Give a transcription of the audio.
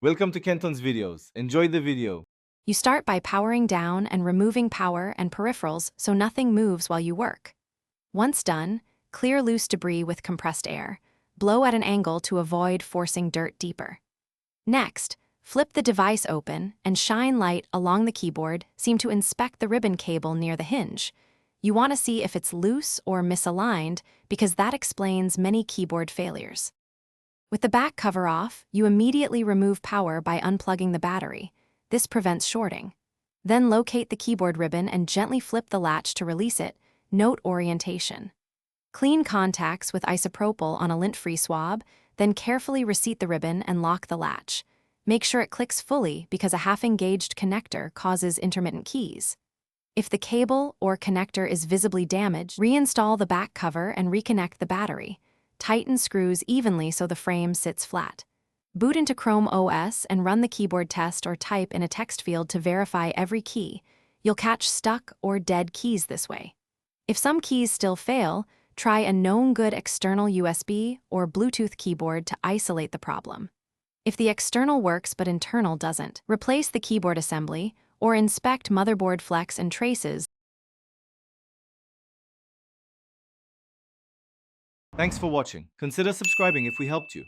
Welcome to Kenton's videos. Enjoy the video. You start by powering down and removing power and peripherals so nothing moves while you work. Once done, clear loose debris with compressed air. Blow at an angle to avoid forcing dirt deeper. Next, flip the device open and shine light along the keyboard. Seem to inspect the ribbon cable near the hinge. You want to see if it's loose or misaligned because that explains many keyboard failures. With the back cover off, you immediately remove power by unplugging the battery. This prevents shorting. Then locate the keyboard ribbon and gently flip the latch to release it. Note orientation. Clean contacts with isopropyl on a lint-free swab, then carefully reseat the ribbon and lock the latch. Make sure it clicks fully because a half-engaged connector causes intermittent keys. If the cable or connector is visibly damaged, reinstall the back cover and reconnect the battery. Tighten screws evenly so the frame sits flat. Boot into Chrome OS and run the keyboard test or type in a text field to verify every key. You'll catch stuck or dead keys this way. If some keys still fail, try a known good external USB or Bluetooth keyboard to isolate the problem. If the external works but internal doesn't, replace the keyboard assembly or inspect motherboard flex and traces. Thanks for watching. Consider subscribing if we helped you.